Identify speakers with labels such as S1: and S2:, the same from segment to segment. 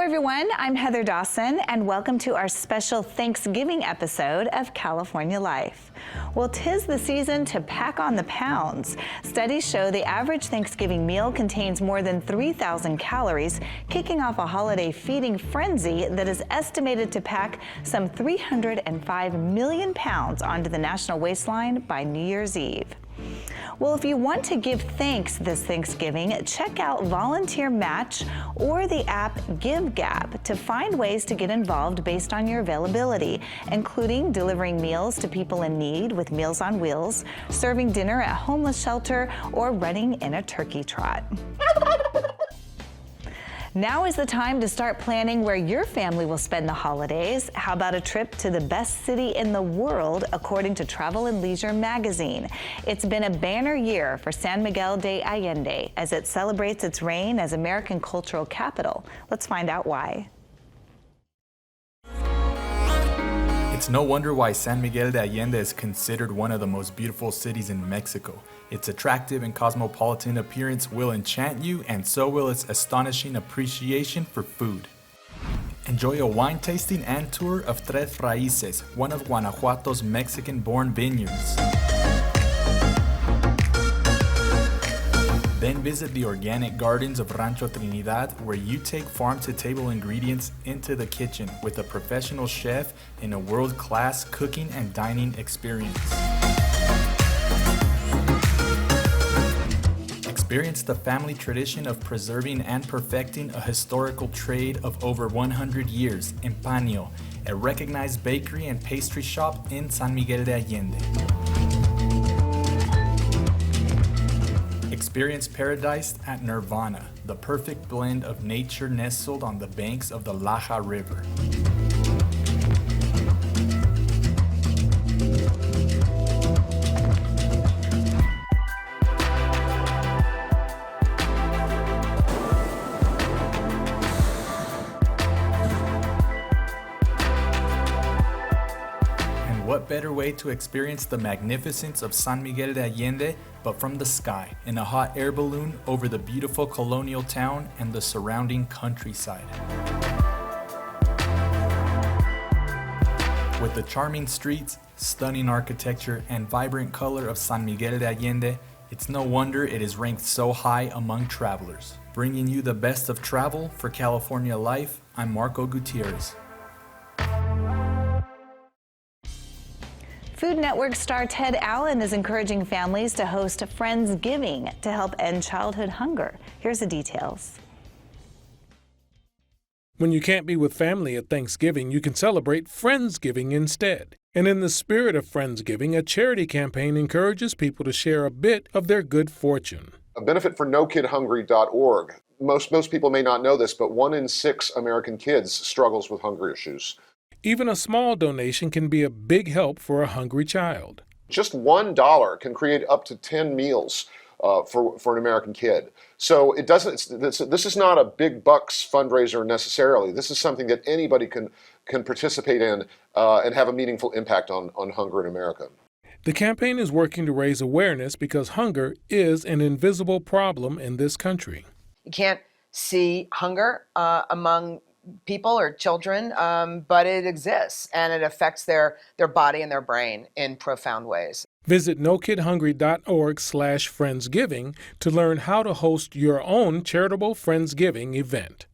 S1: everyone, I'm Heather Dawson, and welcome to our special Thanksgiving episode of California Life. Well, 'tis the season to pack on the pounds. Studies show the average Thanksgiving meal contains more than 3,000 calories, kicking off a holiday feeding frenzy that is estimated to pack some 305 million pounds onto the national waistline by New Year's Eve. Well, if you want to give thanks this Thanksgiving, check out Volunteer Match or the app GiveGab to find ways to get involved based on your availability, including delivering meals to people in need with Meals on Wheels, serving dinner at homeless shelter, or running in a turkey trot. Now is the time to start planning where your family will spend the holidays. How about a trip to the best city in the world, according to Travel and Leisure magazine? It's been a banner year for San Miguel de Allende as it celebrates its reign as American cultural capital. Let's find out why.
S2: It's no wonder why San Miguel de Allende is considered one of the most beautiful cities in Mexico. Its attractive and cosmopolitan appearance will enchant you, and so will its astonishing appreciation for food. Enjoy a wine tasting and tour of Tres Raíces, one of Guanajuato's Mexican-born vineyards. Then visit the organic gardens of Rancho Trinidad, where you take farm-to-table ingredients into the kitchen with a professional chef in a world-class cooking and dining experience. Experience the family tradition of preserving and perfecting a historical trade of over 100 years in Paño, a recognized bakery and pastry shop in San Miguel de Allende. Experience paradise at Nirvana, the perfect blend of nature nestled on the banks of the Laja River. What better way to experience the magnificence of San Miguel de Allende but from the sky, in a hot air balloon over the beautiful colonial town and the surrounding countryside. With the charming streets, stunning architecture, and vibrant color of San Miguel de Allende, it's no wonder it is ranked so high among travelers. Bringing you the best of travel for California Life, I'm Marco Gutierrez.
S1: Food Network star Ted Allen is encouraging families to host Friendsgiving to help end childhood hunger. Here's the details.
S3: When you can't be with family at Thanksgiving, you can celebrate Friendsgiving instead. And in the spirit of Friendsgiving, a charity campaign encourages people to share a bit of their good fortune.
S4: A benefit for NoKidHungry.org. Most people may not know this, but 1 in 6 American kids struggles with hunger issues.
S3: Even a small donation can be a big help for a hungry child.
S4: Just $1 can create up to 10 meals for an American kid. So this is not a big bucks fundraiser necessarily. This is something that anybody can participate in and have a meaningful impact on hunger in America.
S3: The campaign is working to raise awareness because hunger is an invisible problem in this country.
S5: You can't see hunger among people or children, but it exists, and it affects their body and their brain in profound ways.
S3: Visit NoKidHungry.org/Friendsgiving to learn how to host your own charitable Friendsgiving event.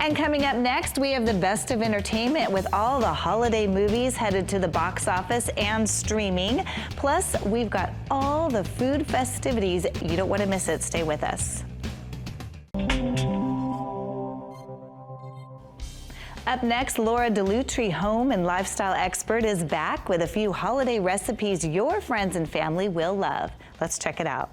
S1: And coming up next, we have the best of entertainment with all the holiday movies headed to the box office and streaming. Plus, we've got all the food festivities. You don't want to miss it. Stay with us. Up next, Laura Delutri, home and lifestyle expert, is back with a few holiday recipes your friends and family will love. Let's check it out.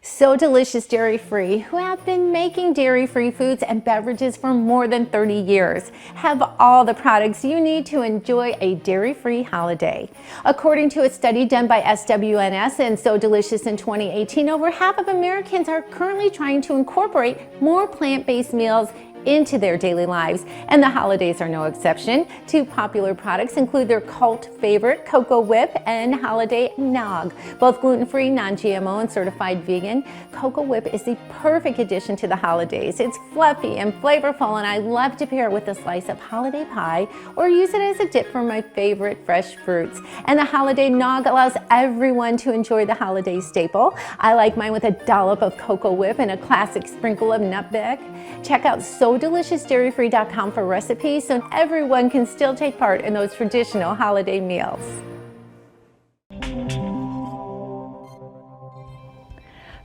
S6: So Delicious Dairy Free, who have been making dairy-free foods and beverages for more than 30 years, have all the products you need to enjoy a dairy-free holiday. According to a study done by SWNS and So Delicious in 2018, over half of Americans are currently trying to incorporate more plant-based meals into their daily lives, and the holidays are no exception. Two popular products include their cult favorite Cocoa Whip and Holiday Nog. Both gluten-free, non-GMO, and certified vegan, Cocoa Whip is the perfect addition to the holidays. It's fluffy and flavorful, and I love to pair it with a slice of holiday pie or use it as a dip for my favorite fresh fruits. And the Holiday Nog allows everyone to enjoy the holiday staple. I like mine with a dollop of Cocoa Whip and a classic sprinkle of nutmeg. Check out SoDeliciousDairyFree.com for recipes so everyone can still take part in those traditional holiday meals.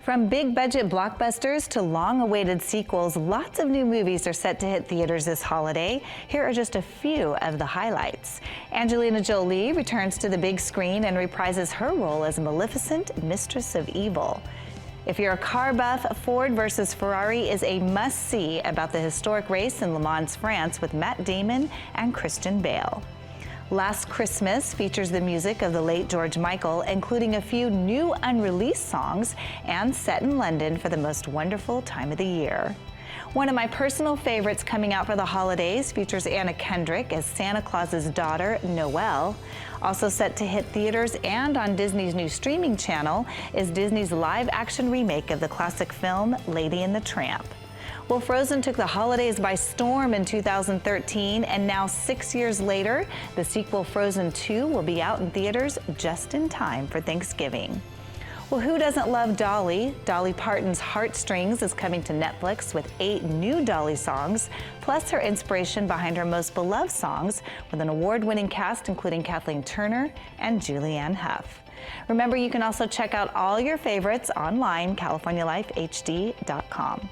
S1: From big budget blockbusters to long-awaited sequels, lots of new movies are set to hit theaters this holiday. Here are just a few of the highlights. Angelina Jolie returns to the big screen and reprises her role as Maleficent, Mistress of Evil. If you're a car buff, Ford versus Ferrari is a must-see about the historic race in Le Mans, France with Matt Damon and Christian Bale. Last Christmas features the music of the late George Michael, including a few new unreleased songs and set in London for the most wonderful time of the year. One of my personal favorites coming out for the holidays features Anna Kendrick as Santa Claus's daughter, Noelle. Also set to hit theaters and on Disney's new streaming channel is Disney's live-action remake of the classic film Lady and the Tramp. Well, Frozen took the holidays by storm in 2013, and now 6 years later, the sequel Frozen 2 will be out in theaters just in time for Thanksgiving. Well, who doesn't love Dolly? Dolly Parton's Heartstrings is coming to Netflix with 8 new Dolly songs, plus her inspiration behind her most beloved songs with an award-winning cast including Kathleen Turner and Julianne Hough. Remember, you can also check out all your favorites online, CaliforniaLifeHD.com.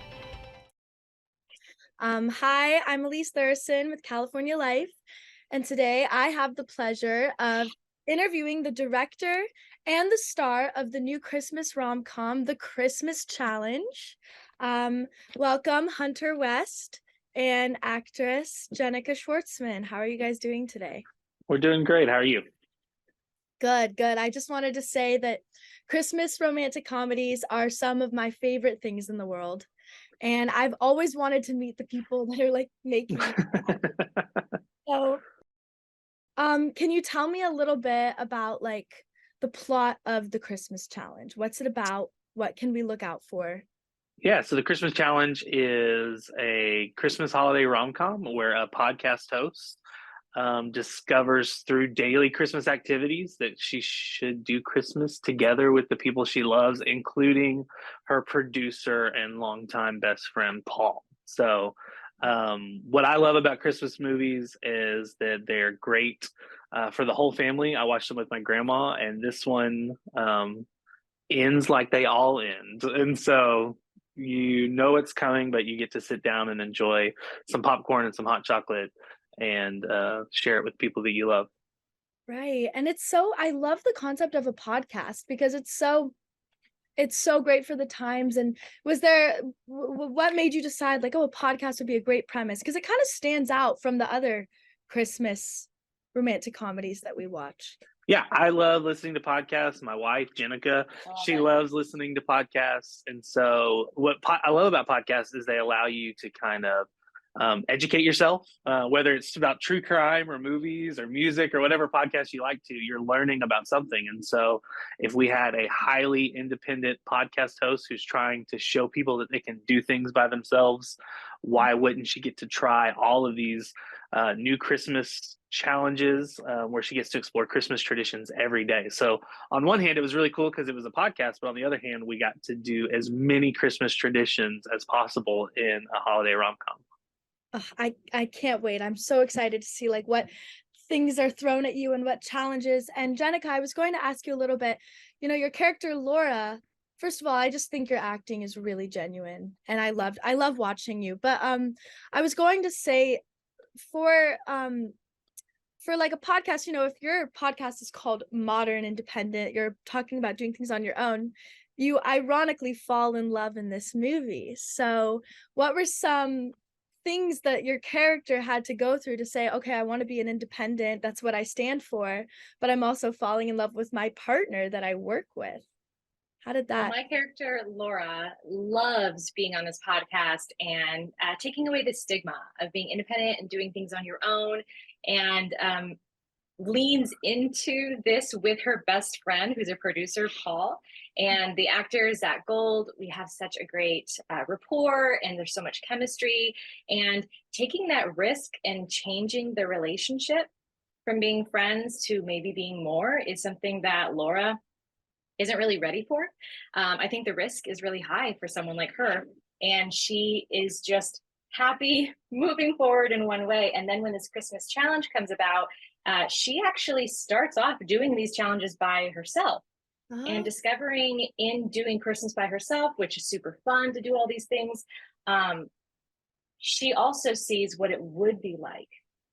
S7: Hi, I'm Elise Thurston with California Life, and today I have the pleasure of interviewing the director and the star of the new Christmas rom-com, The Christmas Challenge. Welcome, Hunter West and actress Jenica Schwartzman. How are you guys doing today?
S8: We're doing great. How are you?
S7: Good. I just wanted to say that Christmas romantic comedies are some of my favorite things in the world. And I've always wanted to meet the people that are like making it. So, can you tell me a little bit about like the plot of the Christmas Challenge? What's it about? What can we look out for?
S8: Yeah, so the Christmas Challenge is a Christmas holiday rom-com where a podcast host discovers through daily Christmas activities that she should do Christmas together with the people she loves, including her producer and longtime best friend, Paul. So what I love about Christmas movies is that they're great for the whole family. I watched them with my grandma, and this one ends like they all end. And so you know it's coming, but you get to sit down and enjoy some popcorn and some hot chocolate and share it with people that you love.
S7: Right. And I love the concept of a podcast because it's so great for the times. And what made you decide like, a podcast would be a great premise? Because it kind of stands out from the other Christmas romantic comedies that we watch.
S8: Yeah, I love listening to podcasts. My wife, Jenica, she loves listening to podcasts. And so what I love about podcasts is they allow you to kind of educate yourself, whether it's about true crime or movies or music or whatever podcast you like to, you're learning about something. And so if we had a highly independent podcast host who's trying to show people that they can do things by themselves, why wouldn't she get to try all of these new Christmas challenges where she gets to explore Christmas traditions every day? So on one hand, it was really cool because it was a podcast, but on the other hand, we got to do as many Christmas traditions as possible in a holiday rom-com.
S7: I can't wait. I'm so excited to see like what things are thrown at you and what challenges. And Jenica, I was going to ask you a little bit, your character Laura, first of all, I just think your acting is really genuine and I love watching you. But I was going to say for like a podcast, if your podcast is called Modern Independent, you're talking about doing things on your own, you ironically fall in love in this movie. So what were some things that your character had to go through to say, okay, I want to be an independent, that's what I stand for, but I'm also falling in love with my partner that I work with? How did
S9: Well,
S7: that?
S9: my character, Laura, loves being on this podcast and taking away the stigma of being independent and doing things on your own, and leans into this with her best friend, who's a producer, Paul. And the actors, Zach Gold, we have such a great rapport, and there's so much chemistry. And taking that risk and changing the relationship from being friends to maybe being more is something that Laura isn't really ready for. I think the risk is really high for someone like her, and she is just happy moving forward in one way. And then when this Christmas challenge comes about, she actually starts off doing these challenges by herself and discovering in doing Christmas by herself, which is super fun to do all these things. She also sees what it would be like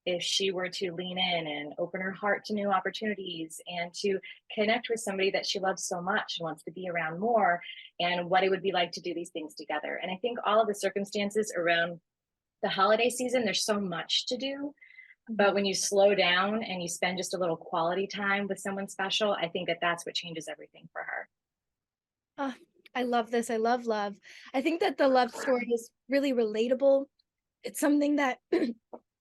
S9: if she were to lean in and open her heart to new opportunities and to connect with somebody that she loves so much and wants to be around more, and what it would be like to do these things together. And I think all of the circumstances around the holiday season, there's so much to do. But when you slow down and you spend just a little quality time with someone special, I think that that's what changes everything for her.
S7: Oh, I love this. I love love. I think that the love story is really relatable. It's something that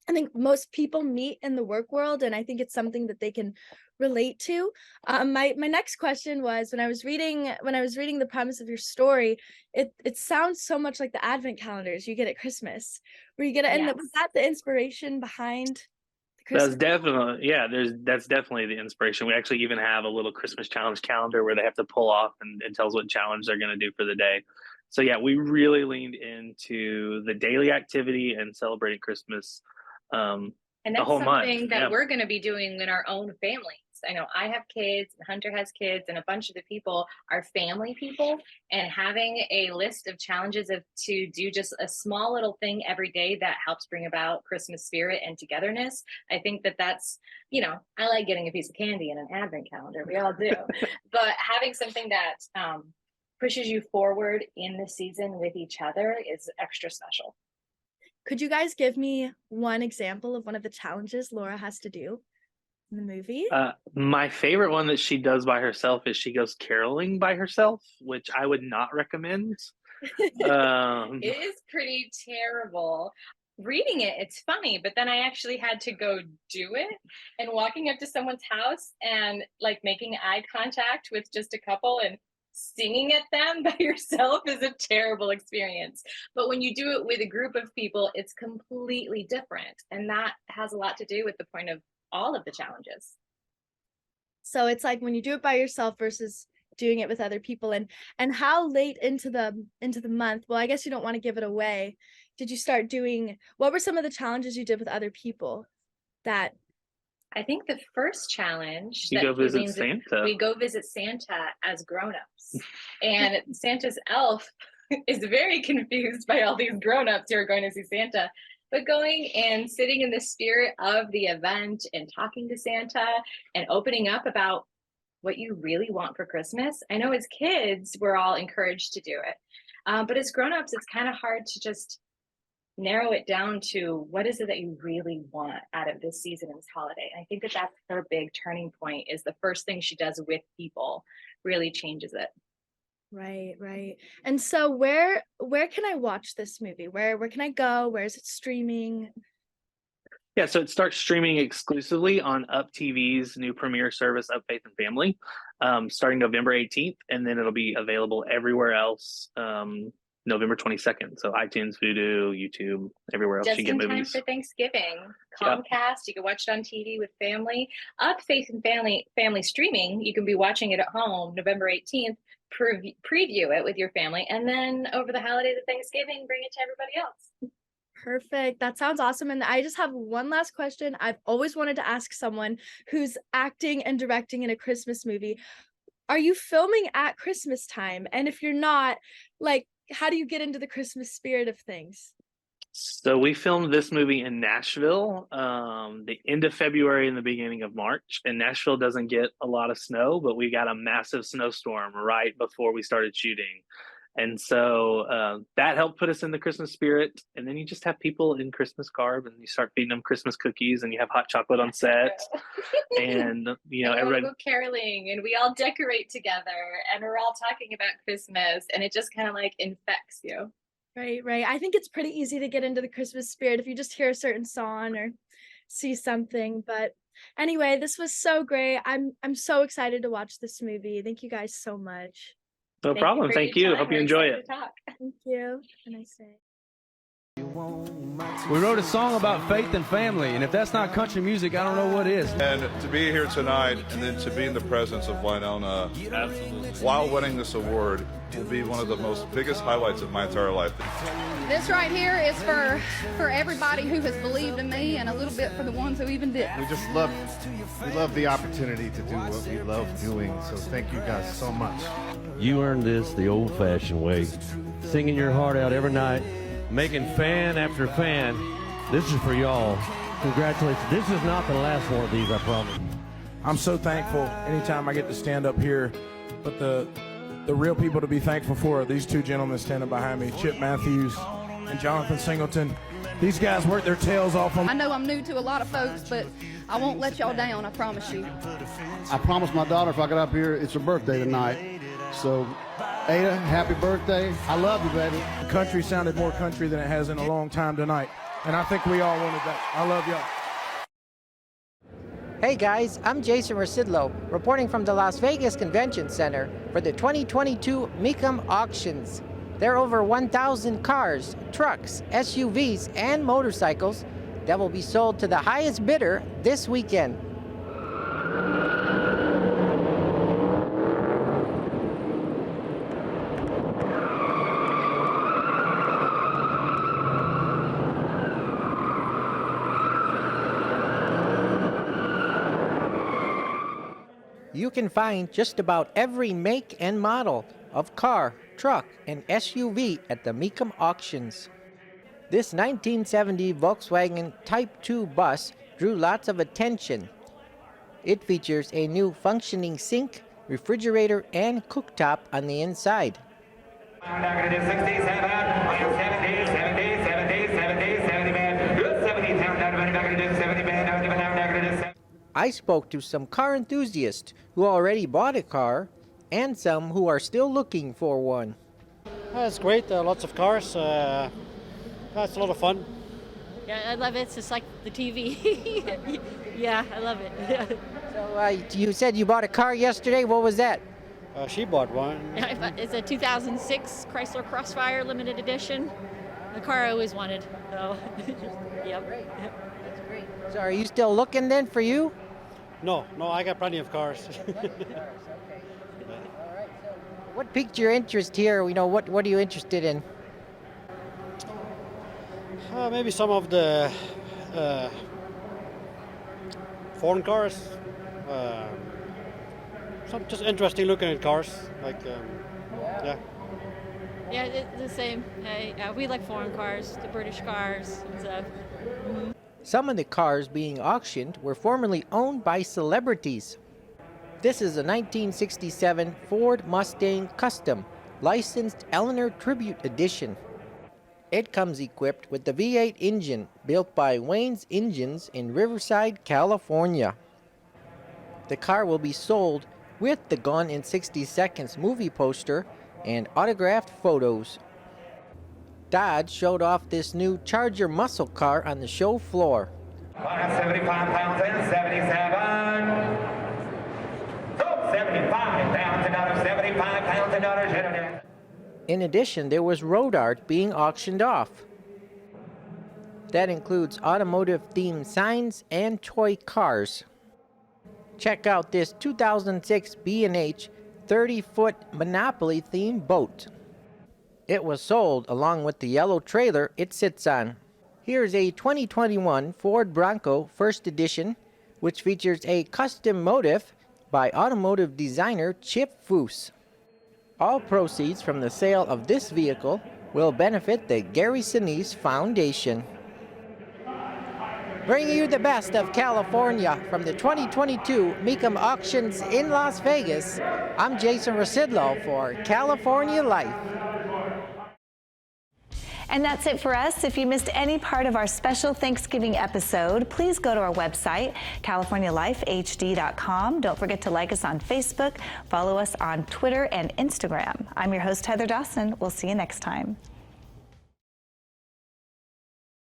S7: I think most people meet in the work world, and I think it's something that they can relate to. My next question was, when I was reading the premise of your story, it sounds so much like the Advent calendars you get at Christmas, where you get it. And
S9: Yes.
S7: was that the inspiration behind the
S8: That's
S7: Christmas?
S8: definitely, yeah, that's definitely the inspiration. We actually even have a little Christmas challenge calendar where they have to pull off and it tells what challenge they're going to do for the day. So yeah, we really leaned into the daily activity and celebrating Christmas
S9: And
S8: the
S9: that's
S8: whole month.
S9: something that
S8: Yeah.
S9: we're going to be doing in our own families. I know I have kids, Hunter has kids, and a bunch of the people are family people. And having a list of challenges to do just a small little thing every day that helps bring about Christmas spirit and togetherness. I think that that's, I like getting a piece of candy in an Advent calendar. We all do. But having something that pushes you forward in the season with each other is extra special.
S7: Could you guys give me one example of one of the challenges Laura has to do in the movie?
S8: My favorite one that she does by herself is she goes caroling by herself, which I would not recommend.
S9: It is pretty terrible. Reading it, it's funny, but then I actually had to go do it, and walking up to someone's house and like making eye contact with just a couple and singing at them by yourself is a terrible experience. But when you do it with a group of people, it's completely different. And that has a lot to do with the point of all of the challenges.
S7: So it's like when you do it by yourself versus doing it with other people. And how late into the month, well, I guess you don't want to give it away, did you start doing, what were some of the challenges you did with other people that
S9: I think the first challenge
S8: You
S9: that
S8: go
S9: he
S8: visit
S9: leans in-
S8: Santa.
S9: we go visit Santa as grown-ups. And Santa's elf is very confused by all these grown-ups who are going to see Santa. But going and sitting in the spirit of the event and talking to Santa and opening up about what you really want for Christmas. I know as kids, we're all encouraged to do it. But as grown-ups, it's kind of hard to just narrow it down to what is it that you really want out of this season and this holiday. And I think that that's her big turning point, is the first thing she does with people really changes it.
S7: Right. And so where can I watch this movie? Where can I go? Where is it streaming?
S8: Yeah, so it starts streaming exclusively on Up TV's new premiere service, Up Faith and Family, starting November 18th, and then it'll be available everywhere else November 22nd. So iTunes, Vudu, YouTube, everywhere else
S9: Just
S8: you get
S9: in time
S8: movies.
S9: for Thanksgiving.
S8: Yeah.
S9: Comcast, you can watch it on TV with family. Up Faith and Family streaming, you can be watching it at home November 18th, preview it with your family, and then over the holidays of Thanksgiving, bring it to everybody else.
S7: Perfect. That sounds awesome. And I just have one last question. I've always wanted to ask someone who's acting and directing in a Christmas movie. Are you filming at Christmas time? And if you're not, like, how do you get into the Christmas spirit of things?
S8: So we filmed this movie in Nashville, the end of February and the beginning of March. And Nashville doesn't get a lot of snow, but we got a massive snowstorm right before we started shooting. And so that helped put us in the Christmas spirit. And then you just have people in Christmas garb, and you start feeding them Christmas cookies, and you have hot chocolate on set. And
S9: everybody go caroling, and we all decorate together, and we're all talking about Christmas, and it just kind of like infects you.
S7: Right. I think it's pretty easy to get into the Christmas spirit if you just hear a certain song or see something. But anyway, this was so great. I'm so excited to watch this movie. Thank you guys so much.
S8: No problem. Thank you. Hope you enjoy it.
S7: Thank you. Have a nice day.
S10: We wrote a song about faith and family, and if that's not country music, I don't know what is.
S11: And to be here tonight, and then to be in the presence of Winona, while winning this award, will be one of the most biggest highlights of my entire life.
S12: This right here is for everybody who has believed in me, and a little bit for the ones who even didn't.
S13: We love the opportunity to do what we love doing, so thank you guys so much.
S14: You earned this the old-fashioned way, singing your heart out every night, making fan after fan. This is for y'all. Congratulations. This is not the last one of these, I promise.
S15: I'm so thankful anytime I get to stand up here, but the real people to be thankful for are these two gentlemen standing behind me, Chip Matthews and Jonathan Singleton. These guys work their tails off on.
S12: I know I'm new to a lot of folks, but I won't let y'all down, I promise you.
S16: I promised my daughter if I got up here, it's her birthday tonight. So, Ada, happy birthday. I love you, baby.
S15: The country sounded more country than it has in a long time tonight, and I think we all wanted that. I love y'all.
S17: Hey guys, I'm Jason Rasidlo, reporting from the Las Vegas Convention Center for the 2022 Mecum Auctions. There are over 1,000 cars, trucks, SUVs, and motorcycles that will be sold to the highest bidder this weekend. You can find just about every make and model of car, truck, and SUV at the Mecum Auctions. This 1970 Volkswagen Type 2 bus drew lots of attention. It features a new functioning sink, refrigerator, and cooktop on the inside. I spoke to some car enthusiasts who already bought a car and some who are still looking for one.
S18: It's great, lots of cars. It's a lot of fun.
S19: Yeah, I love it. It's just like the TV. Yeah, I love it.
S17: So you said you bought a car yesterday. What was that?
S18: She bought one.
S19: It's a 2006 Chrysler Crossfire limited edition. The car I always wanted. So, yep.
S17: That's great. So are you still looking then for you?
S18: No, I got plenty of cars.
S17: What piqued your interest here? What are you interested in?
S18: Maybe some of the foreign cars. Some just interesting looking at cars. Yeah.
S19: Yeah, it's the same. We like foreign cars, the British cars and stuff. Mm-hmm.
S17: Some of the cars being auctioned were formerly owned by celebrities. This is a 1967 Ford Mustang Custom, licensed Eleanor Tribute Edition. It comes equipped with the V8 engine built by Wayne's Engines in Riverside, California. The car will be sold with the Gone in 60 Seconds movie poster and autographed photos. Dodge showed off this new Charger muscle car on the show floor.
S20: 75 pounds and 77. So 75 pounds, another 75 pounds, another.
S17: In addition, there was road art being auctioned off. That includes automotive-themed signs and toy cars. Check out this 2006 B&H 30-foot Monopoly-themed boat. It was sold along with the yellow trailer it sits on. Here's a 2021 Ford Bronco First Edition, which features a custom motif by automotive designer Chip Foose. All proceeds from the sale of this vehicle will benefit the Gary Sinise Foundation. Bringing you the best of California from the 2022 Mecum Auctions in Las Vegas, I'm Jason Rasidlo for California Life.
S1: And that's it for us. If you missed any part of our special Thanksgiving episode, please go to our website, CaliforniaLifeHD.com. Don't forget to like us on Facebook, follow us on Twitter and Instagram. I'm your host, Heather Dawson. We'll see you next time.